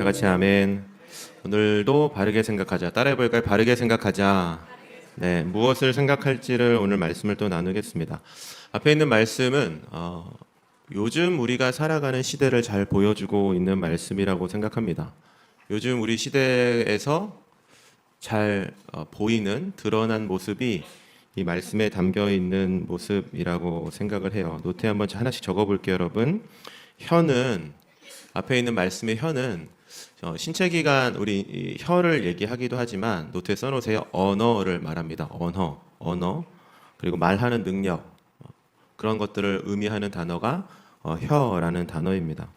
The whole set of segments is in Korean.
다 같이 아멘. 오늘도 바르게 생각하자. 따라해볼까요? 바르게 생각하자. 네, 무엇을 생각할지를 오늘 말씀을 또 나누겠습니다. 앞에 있는 말씀은 요즘 우리가 살아가는 시대를 잘 보여주고 있는 말씀이라고 생각합니다. 요즘 우리 시대에서 잘 보이는 드러난 모습이 이 말씀에 담겨 있는 모습이라고 생각을 해요. 노트에 한번 하나씩 적어볼게요, 여러분. 혀는 앞에 있는 말씀의 혀는 신체 기관 우리 이 혀를 얘기하기도 하지만 노트에 써놓으세요. 언어를 말합니다. 언어 그리고 말하는 능력 그런 것들을 의미하는 단어가 혀라는 단어입니다.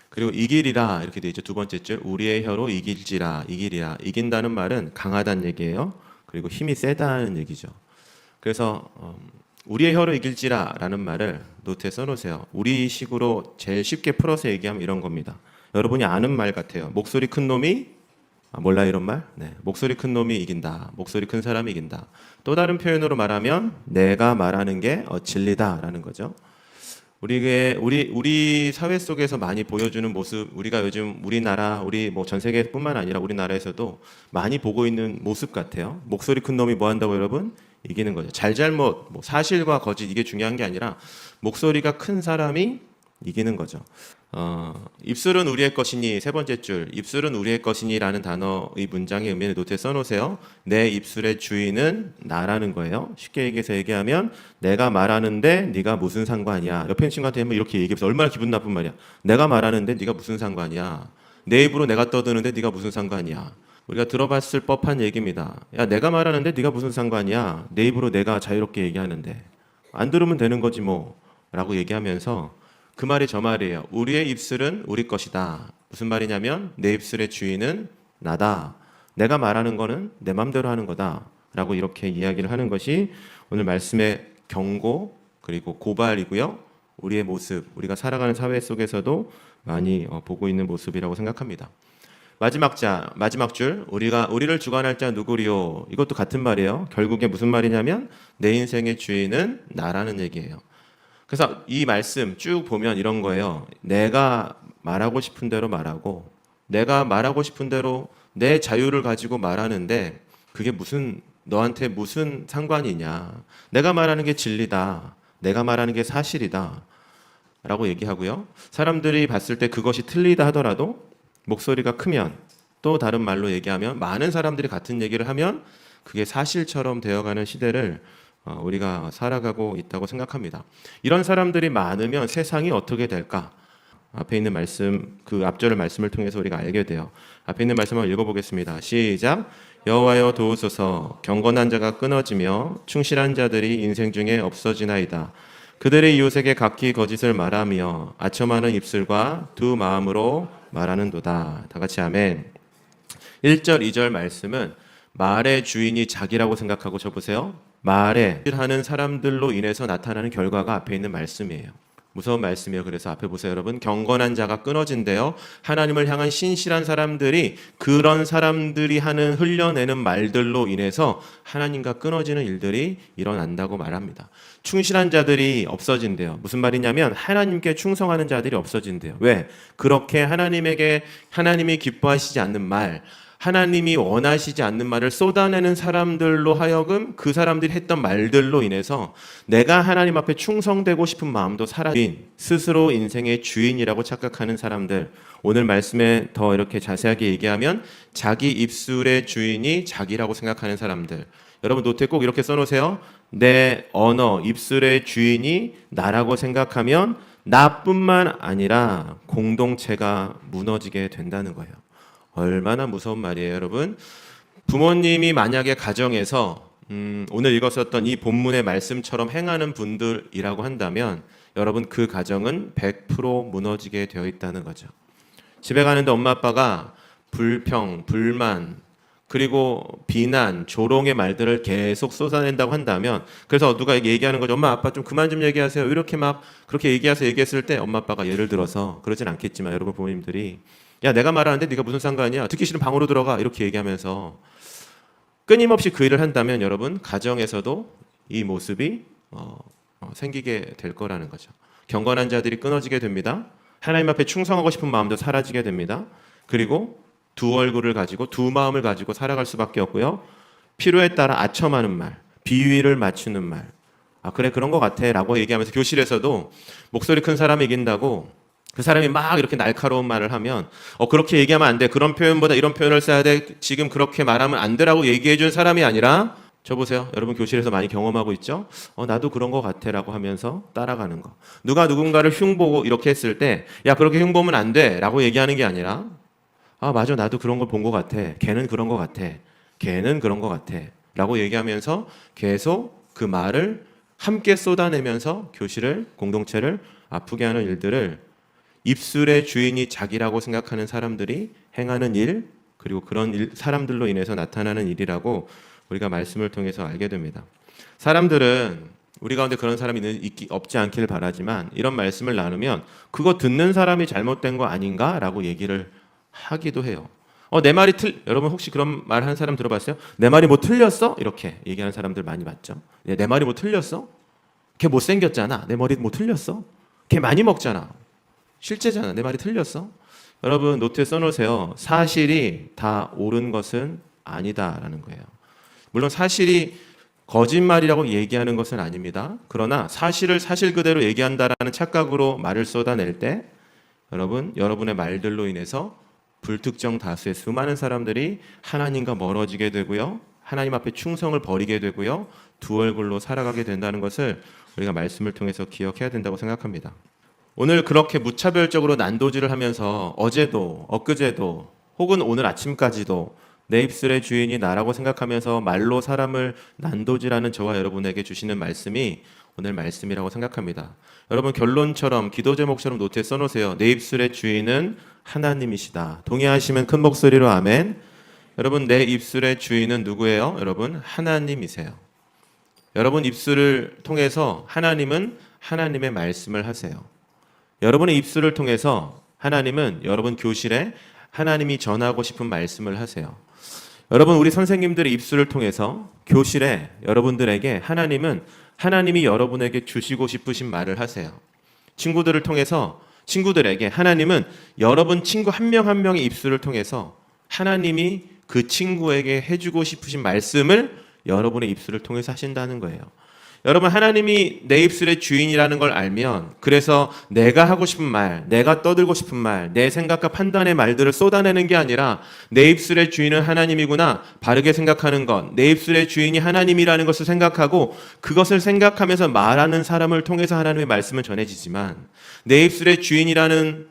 그리고 이기리라 이렇게 돼 있죠. 두 번째 줄 우리의 혀로 이길지라 이기리라 이긴다는 말은 강하다는 얘기예요. 그리고 힘이 세다는 얘기죠. 그래서 우리의 혀로 이길지라라는 말을 노트에 써놓으세요. 우리식으로 제일 쉽게 풀어서 얘기하면 이런 겁니다. 여러분이 아는 말 같아요. 목소리 큰 놈이 몰라 이런 말? 네, 목소리 큰 놈이 이긴다. 목소리 큰 사람이 이긴다. 또 다른 표현으로 말하면 내가 말하는 게 진리다라는 거죠. 우리 사회 속에서 많이 보여주는 모습, 우리가 요즘 우리나라, 우리 뭐 전 세계뿐만 아니라 우리나라에서도 많이 보고 있는 모습 같아요. 목소리 큰 놈이 뭐 한다고 여러분? 이기는 거죠. 잘잘못, 뭐 사실과 거짓 이게 중요한 게 아니라 목소리가 큰 사람이 이기는 거죠. 입술은 우리의 것이니 세 번째 줄 입술은 우리의 것이니라는 단어의 문장의 의미를 노트에 써놓으세요. 내 입술의 주인은 나라는 거예요. 쉽게 얘기하면 내가 말하는데 네가 무슨 상관이야. 옆에 있는 친구한테 이렇게 얘기해서 얼마나 기분 나쁜 말이야. 내가 말하는데 네가 무슨 상관이야. 내 입으로 내가 떠드는데 네가 무슨 상관이야. 우리가 들어봤을 법한 얘기입니다. 야, 내가 말하는데 네가 무슨 상관이야. 내 입으로 내가 자유롭게 얘기하는데 안 들으면 되는 거지 뭐 라고 얘기하면서 그 말이 저 말이에요. 우리의 입술은 우리 것이다. 무슨 말이냐면 내 입술의 주인은 나다. 내가 말하는 거는 내 맘대로 하는 거다. 라고 이렇게 이야기를 하는 것이 오늘 말씀의 경고 그리고 고발이고요. 우리의 모습, 우리가 살아가는 사회 속에서도 많이 보고 있는 모습이라고 생각합니다. 마지막 줄 우리를 주관할 자 누구리요? 이것도 같은 말이에요. 결국에 무슨 말이냐면 내 인생의 주인은 나라는 얘기예요. 그래서 이 말씀 쭉 보면 이런 거예요. 내가 말하고 싶은 대로 말하고 내가 말하고 싶은 대로 내 자유를 가지고 말하는데 그게 너한테 무슨 상관이냐. 내가 말하는 게 진리다. 내가 말하는 게 사실이다. 라고 얘기하고요. 사람들이 봤을 때 그것이 틀리다 하더라도 목소리가 크면 또 다른 말로 얘기하면 많은 사람들이 같은 얘기를 하면 그게 사실처럼 되어가는 시대를 우리가 살아가고 있다고 생각합니다. 이런 사람들이 많으면 세상이 어떻게 될까? 앞에 있는 말씀, 그 앞절 말씀을 통해서 우리가 알게 돼요. 앞에 있는 말씀 한번 읽어보겠습니다. 시작. 여호와여 도우소서. 경건한 자가 끊어지며 충실한 자들이 인생 중에 없어지나이다. 그들의 이웃에게 각기 거짓을 말하며 아첨하는 입술과 두 마음으로 말하는도다. 다 같이 아멘. 1절, 2절 말씀은 말의 주인이 자기라고 생각하고 쳐보세요. 말에 하는 사람들로 인해서 나타나는 결과가 앞에 있는 말씀이에요. 무서운 말씀이에요. 그래서 앞에 보세요, 여러분. 경건한 자가 끊어진대요. 하나님을 향한 신실한 사람들이 그런 사람들이 하는 흘려내는 말들로 인해서 하나님과 끊어지는 일들이 일어난다고 말합니다. 충실한 자들이 없어진대요. 무슨 말이냐면 하나님께 충성하는 자들이 없어진대요. 왜? 그렇게 하나님이 기뻐하시지 않는 말, 하나님이 원하시지 않는 말을 쏟아내는 사람들로 하여금 그 사람들이 했던 말들로 인해서 내가 하나님 앞에 충성되고 싶은 마음도 사라진 스스로 인생의 주인이라고 착각하는 사람들. 오늘 말씀에 더 이렇게 자세하게 얘기하면 자기 입술의 주인이 자기라고 생각하는 사람들. 여러분 노트에 꼭 이렇게 써놓으세요. 내 언어, 입술의 주인이 나라고 생각하면 나뿐만 아니라 공동체가 무너지게 된다는 거예요. 얼마나 무서운 말이에요, 여러분. 부모님이 만약에 가정에서 오늘 읽었었던 이 본문의 말씀처럼 행하는 분들이라고 한다면 여러분 그 가정은 100% 무너지게 되어 있다는 거죠. 집에 가는데 엄마 아빠가 불평, 불만 그리고 비난, 조롱의 말들을 계속 쏟아낸다고 한다면 그래서 누가 얘기하는 거죠. 엄마 아빠 좀 그만 좀 얘기하세요. 이렇게 막 그렇게 얘기했을 때 엄마 아빠가 예를 들어서 그러진 않겠지만 여러분 부모님들이 야 내가 말하는데 네가 무슨 상관이야? 듣기 싫으면 방으로 들어가. 이렇게 얘기하면서 끊임없이 그 일을 한다면 여러분 가정에서도 이 모습이 생기게 될 거라는 거죠. 경건한 자들이 끊어지게 됩니다. 하나님 앞에 충성하고 싶은 마음도 사라지게 됩니다. 그리고 두 얼굴을 가지고 두 마음을 가지고 살아갈 수밖에 없고요. 필요에 따라 아첨하는 말, 비위를 맞추는 말. 아, 그래, 그런 것 같아 라고 얘기하면서 교실에서도 목소리 큰 사람이 이긴다고 그 사람이 막 이렇게 날카로운 말을 하면 그렇게 얘기하면 안 돼. 그런 표현보다 이런 표현을 써야 돼. 지금 그렇게 말하면 안 되라고 얘기해 준 사람이 아니라 저 보세요. 여러분 교실에서 많이 경험하고 있죠? 나도 그런 것 같아 라고 하면서 따라가는 거. 누가 누군가를 흉보고 이렇게 했을 때 야, 그렇게 흉보면 안 돼 라고 얘기하는 게 아니라 아, 맞아. 나도 그런 걸 본 것 같아. 걔는 그런 것 같아. 걔는 그런 것 같아 라고 얘기하면서 계속 그 말을 함께 쏟아내면서 교실을, 공동체를 아프게 하는 일들을 입술의 주인이 자기라고 생각하는 사람들이 행하는 일, 그리고 그런 사람들로 인해서 나타나는 일이라고 우리가 말씀을 통해서 알게 됩니다. 사람들은 우리 가운데 그런 사람이 없지 않기를 바라지만 이런 말씀을 나누면 그거 듣는 사람이 잘못된 거 아닌가? 라고 얘기를 하기도 해요. 내 말이 여러분 혹시 그런 말 하는 사람 들어봤어요? 내 말이 뭐 틀렸어? 이렇게 얘기하는 사람들 많이 봤죠. 내 말이 뭐 틀렸어? 걔 못생겼잖아. 내 머리 뭐 틀렸어? 걔 많이 먹잖아. 실제잖아. 내 말이 틀렸어? 여러분 노트에 써놓으세요. 사실이 다 옳은 것은 아니다라는 거예요. 물론 사실이 거짓말이라고 얘기하는 것은 아닙니다. 그러나 사실을 사실 그대로 얘기한다라는 착각으로 말을 쏟아낼 때 여러분, 여러분의 말들로 인해서 불특정 다수의 수많은 사람들이 하나님과 멀어지게 되고요. 하나님 앞에 충성을 버리게 되고요. 두 얼굴로 살아가게 된다는 것을 우리가 말씀을 통해서 기억해야 된다고 생각합니다. 오늘 그렇게 무차별적으로 난도질을 하면서 어제도, 엊그제도, 혹은 오늘 아침까지도 내 입술의 주인이 나라고 생각하면서 말로 사람을 난도질하는 저와 여러분에게 주시는 말씀이 오늘 말씀이라고 생각합니다. 여러분 결론처럼 기도 제목처럼 노트에 써놓으세요. 내 입술의 주인은 하나님이시다. 동의하시면 큰 목소리로 아멘. 여러분 내 입술의 주인은 누구예요? 여러분 하나님이세요. 여러분 입술을 통해서 하나님은 하나님의 말씀을 하세요. 여러분의 입술을 통해서 하나님은 여러분 교실에 하나님이 전하고 싶은 말씀을 하세요. 여러분 우리 선생님들의 입술을 통해서 교실에 여러분들에게 하나님이 여러분에게 주시고 싶으신 말을 하세요. 친구들을 통해서 친구들에게 하나님은 여러분 친구 한 명 한 명의 입술을 통해서 하나님이 그 친구에게 해주고 싶으신 말씀을 여러분의 입술을 통해서 하신다는 거예요. 여러분 하나님이 내 입술의 주인이라는 걸 알면 그래서 내가 하고 싶은 말, 내가 떠들고 싶은 말, 내 생각과 판단의 말들을 쏟아내는 게 아니라 내 입술의 주인은 하나님이구나 바르게 생각하는 것, 내 입술의 주인이 하나님이라는 것을 생각하고 그것을 생각하면서 말하는 사람을 통해서 하나님의 말씀은 전해지지만 내 입술의 주인이라는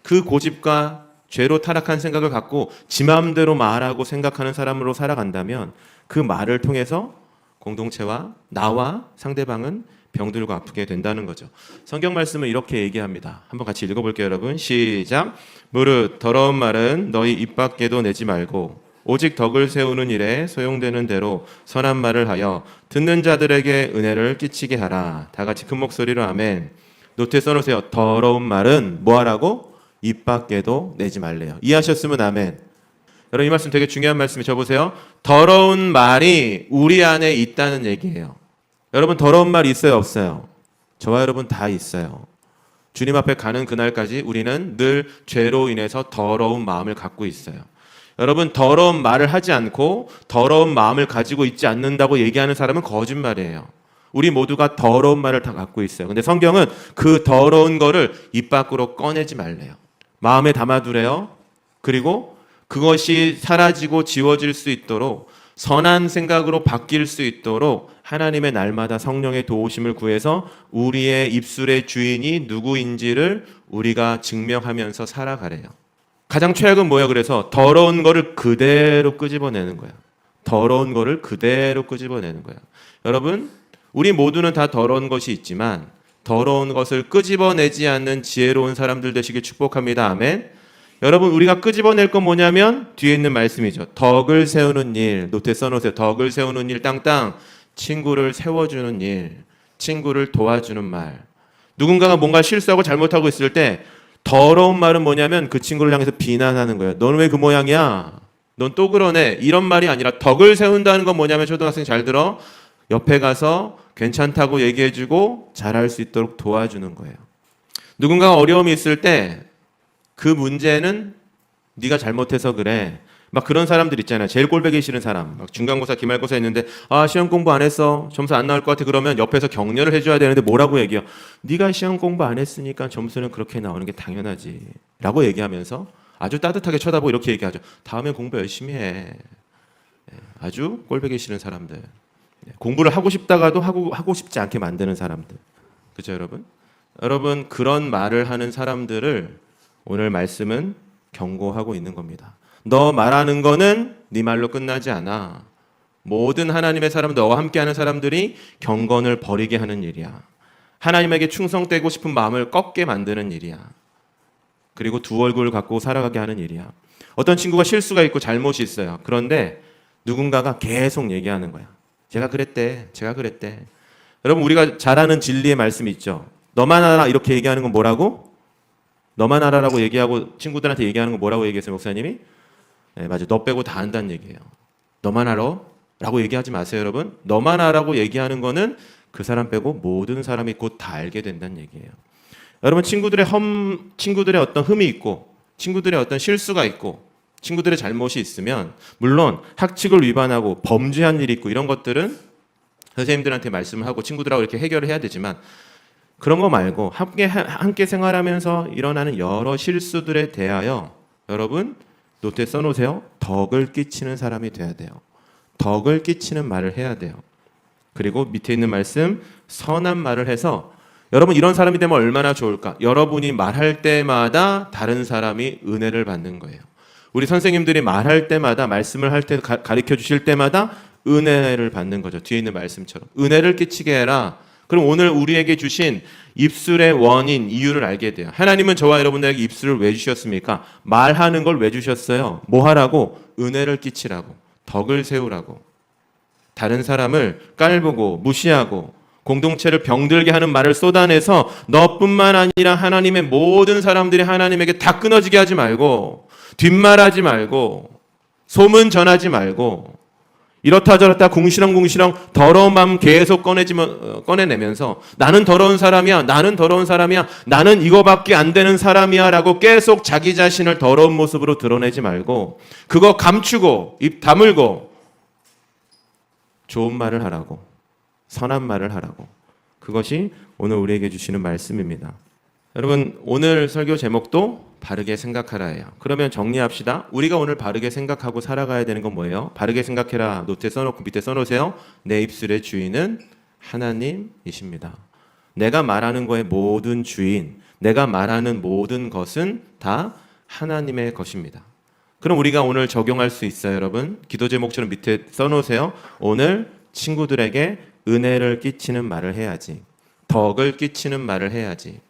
그 고집과 죄로 타락한 생각을 갖고 지 마음대로 말하고 생각하는 사람으로 살아간다면 그 말을 통해서 공동체와 나와 상대방은 병들고 아프게 된다는 거죠. 성경 말씀은 이렇게 얘기합니다. 한번 같이 읽어볼게요, 여러분. 시작. 무릇 더러운 말은 너희 입 밖에도 내지 말고 오직 덕을 세우는 일에 소용되는 대로 선한 말을 하여 듣는 자들에게 은혜를 끼치게 하라. 다 같이 큰 목소리로 아멘. 노트에 써놓으세요. 더러운 말은 뭐 하라고? 입 밖에도 내지 말래요. 이해하셨으면 아멘. 여러분 이 말씀 되게 중요한 말씀이 저보세요. 더러운 말이 우리 안에 있다는 얘기예요. 여러분 더러운 말 있어요 없어요? 저와 여러분 다 있어요. 주님 앞에 가는 그날까지 우리는 늘 죄로 인해서 더러운 마음을 갖고 있어요. 여러분 더러운 말을 하지 않고 더러운 마음을 가지고 있지 않는다고 얘기하는 사람은 거짓말이에요. 우리 모두가 더러운 말을 다 갖고 있어요. 근데 성경은 그 더러운 거를 입 밖으로 꺼내지 말래요. 마음에 담아두래요. 그리고 그것이 사라지고 지워질 수 있도록 선한 생각으로 바뀔 수 있도록 하나님의 날마다 성령의 도우심을 구해서 우리의 입술의 주인이 누구인지를 우리가 증명하면서 살아가래요. 가장 최악은 뭐야? 그래서 더러운 거를 그대로 끄집어내는 거야. 더러운 거를 그대로 끄집어내는 거야. 여러분 우리 모두는 다 더러운 것이 있지만 더러운 것을 끄집어내지 않는 지혜로운 사람들 되시길 축복합니다. 아멘. 여러분 우리가 끄집어낼 건 뭐냐면 뒤에 있는 말씀이죠. 덕을 세우는 일. 노트에 써놓으세요. 덕을 세우는 일 땅땅. 친구를 세워주는 일. 친구를 도와주는 말. 누군가가 뭔가 실수하고 잘못하고 있을 때 더러운 말은 뭐냐면 그 친구를 향해서 비난하는 거예요. 너는 왜 그 모양이야? 넌 또 그러네. 이런 말이 아니라 덕을 세운다는 건 뭐냐면 초등학생 잘 들어. 옆에 가서 괜찮다고 얘기해주고 잘할 수 있도록 도와주는 거예요. 누군가가 어려움이 있을 때 그 문제는 네가 잘못해서 그래. 막 그런 사람들 있잖아요. 제일 꼴보기 싫은 사람. 막 중간고사, 기말고사 했는데 시험 공부 안 했어. 점수 안 나올 것 같아. 그러면 옆에서 격려를 해줘야 되는데 뭐라고 얘기해요? 네가 시험 공부 안 했으니까 점수는 그렇게 나오는 게 당연하지. 라고 얘기하면서 아주 따뜻하게 쳐다보고 이렇게 얘기하죠. 다음엔 공부 열심히 해. 아주 꼴보기 싫은 사람들. 공부를 하고 싶다가도 하고 싶지 않게 만드는 사람들. 그죠, 여러분? 여러분, 그런 말을 하는 사람들을 오늘 말씀은 경고하고 있는 겁니다. 너 말하는 거는 네 말로 끝나지 않아. 모든 하나님의 사람, 너와 함께하는 사람들이 경건을 버리게 하는 일이야. 하나님에게 충성되고 싶은 마음을 꺾게 만드는 일이야. 그리고 두 얼굴을 갖고 살아가게 하는 일이야. 어떤 친구가 실수가 있고 잘못이 있어요. 그런데 누군가가 계속 얘기하는 거야. 제가 그랬대. 여러분, 우리가 잘 아는 진리의 말씀이 있죠. 너만 알아 이렇게 얘기하는 건 뭐라고? 너만 알아라고 얘기하고 친구들한테 얘기하는 건 뭐라고 얘기했어요, 목사님이? 네, 맞아요. 너 빼고 다 안다는 얘기예요. 너만 알아? 라고 얘기하지 마세요, 여러분. 너만 알아라고 얘기하는 거는 그 사람 빼고 모든 사람이 곧 다 알게 된다는 얘기예요. 여러분, 친구들의 어떤 흠이 있고, 친구들의 어떤 실수가 있고, 친구들의 잘못이 있으면, 물론 학칙을 위반하고 범죄한 일이 있고 이런 것들은 선생님들한테 말씀을 하고 친구들하고 이렇게 해결을 해야 되지만, 그런 거 말고 함께 생활하면서 일어나는 여러 실수들에 대하여 여러분 노트에 써놓으세요. 덕을 끼치는 사람이 돼야 돼요. 덕을 끼치는 말을 해야 돼요. 그리고 밑에 있는 말씀, 선한 말을 해서 여러분 이런 사람이 되면 얼마나 좋을까? 여러분이 말할 때마다 다른 사람이 은혜를 받는 거예요. 우리 선생님들이 말할 때마다, 말씀을 할 때 가르쳐 주실 때마다 은혜를 받는 거죠. 뒤에 있는 말씀처럼 은혜를 끼치게 해라. 그럼 오늘 우리에게 주신 입술의 원인, 이유를 알게 돼요. 하나님은 저와 여러분들에게 입술을 왜 주셨습니까? 말하는 걸 왜 주셨어요? 뭐 하라고? 은혜를 끼치라고, 덕을 세우라고. 다른 사람을 깔보고 무시하고 공동체를 병들게 하는 말을 쏟아내서 너뿐만 아니라 하나님의 모든 사람들이 하나님에게 다 끊어지게 하지 말고, 뒷말하지 말고, 소문 전하지 말고, 이렇다 저렇다 궁시렁궁시렁 더러운 마음 계속 꺼내내면서 나는 더러운 사람이야, 나는 이거밖에 안 되는 사람이야 라고 계속 자기 자신을 더러운 모습으로 드러내지 말고, 그거 감추고 입 다물고 좋은 말을 하라고, 선한 말을 하라고. 그것이 오늘 우리에게 주시는 말씀입니다. 여러분, 오늘 설교 제목도 바르게 생각하라예요. 그러면 정리합시다. 우리가 오늘 바르게 생각하고 살아가야 되는 건 뭐예요? 바르게 생각해라. 노트에 써놓고 밑에 써놓으세요. 내 입술의 주인은 하나님이십니다. 내가 말하는 거의 모든 주인, 내가 말하는 모든 것은 다 하나님의 것입니다. 그럼 우리가 오늘 적용할 수 있어요, 여러분. 기도 제목처럼 밑에 써놓으세요. 오늘 친구들에게 은혜를 끼치는 말을 해야지. 덕을 끼치는 말을 해야지.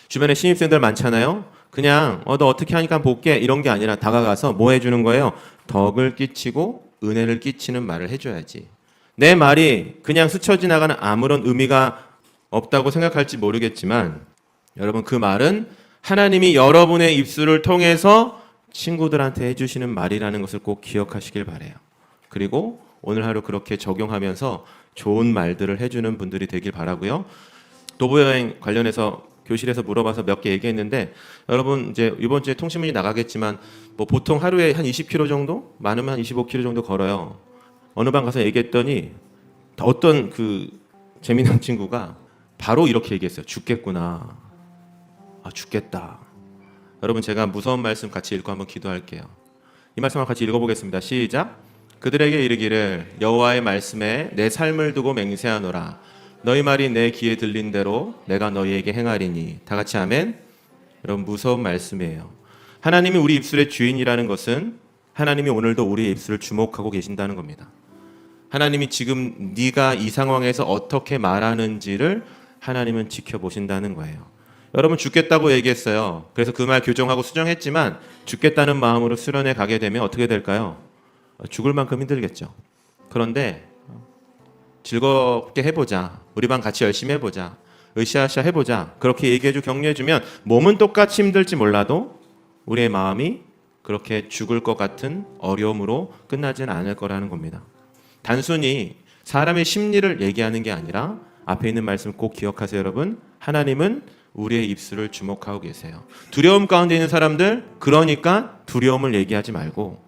주변에 신입생들 많잖아요. 그냥 너 어떻게 하니까 볼게 이런 게 아니라 다가가서 뭐 해주는 거예요? 덕을 끼치고 은혜를 끼치는 말을 해줘야지. 내 말이 그냥 스쳐 지나가는 아무런 의미가 없다고 생각할지 모르겠지만 여러분, 그 말은 하나님이 여러분의 입술을 통해서 친구들한테 해주시는 말이라는 것을 꼭 기억하시길 바라요. 그리고 오늘 하루 그렇게 적용하면서 좋은 말들을 해주는 분들이 되길 바라고요. 도보여행 관련해서 교실에서 물어봐서 몇 개 얘기했는데, 여러분 이제 이번 주에 통신문이 나가겠지만 뭐 보통 하루에 한 20km 정도, 많으면 한 25km 정도 걸어요. 어느 방 가서 얘기했더니 어떤 그 재미난 친구가 바로 이렇게 얘기했어요. 죽겠구나. 죽겠다. 여러분, 제가 무서운 말씀 같이 읽고 한번 기도할게요. 이 말씀을 같이 읽어보겠습니다. 시작. 그들에게 이르기를 여호와의 말씀에 내 삶을 두고 맹세하노라. 너희 말이 내 귀에 들린 대로 내가 너희에게 행하리니. 다 같이 아멘. 여러분, 무서운 말씀이에요. 하나님이 우리 입술의 주인이라는 것은 하나님이 오늘도 우리의 입술을 주목하고 계신다는 겁니다. 하나님이 지금 네가 이 상황에서 어떻게 말하는지를 하나님은 지켜보신다는 거예요. 여러분, 죽겠다고 얘기했어요. 그래서 그 말 교정하고 수정했지만 죽겠다는 마음으로 수련회 가게 되면 어떻게 될까요? 죽을 만큼 힘들겠죠. 그런데 즐겁게 해보자, 우리 반 같이 열심히 해보자, 으쌰으쌰 해보자, 그렇게 얘기해주고 격려해주면 몸은 똑같이 힘들지 몰라도 우리의 마음이 그렇게 죽을 것 같은 어려움으로 끝나지는 않을 거라는 겁니다. 단순히 사람의 심리를 얘기하는 게 아니라 앞에 있는 말씀 꼭 기억하세요, 여러분. 하나님은 우리의 입술을 주목하고 계세요. 두려움 가운데 있는 사람들, 그러니까 두려움을 얘기하지 말고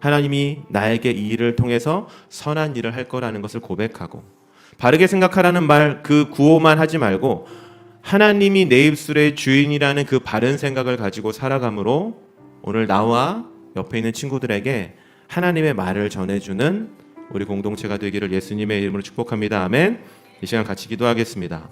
하나님이 나에게 이 일을 통해서 선한 일을 할 거라는 것을 고백하고, 바르게 생각하라는 말 그 구호만 하지 말고 하나님이 내 입술의 주인이라는 그 바른 생각을 가지고 살아감으로 오늘 나와 옆에 있는 친구들에게 하나님의 말을 전해주는 우리 공동체가 되기를 예수님의 이름으로 축복합니다. 아멘. 이 시간 같이 기도하겠습니다.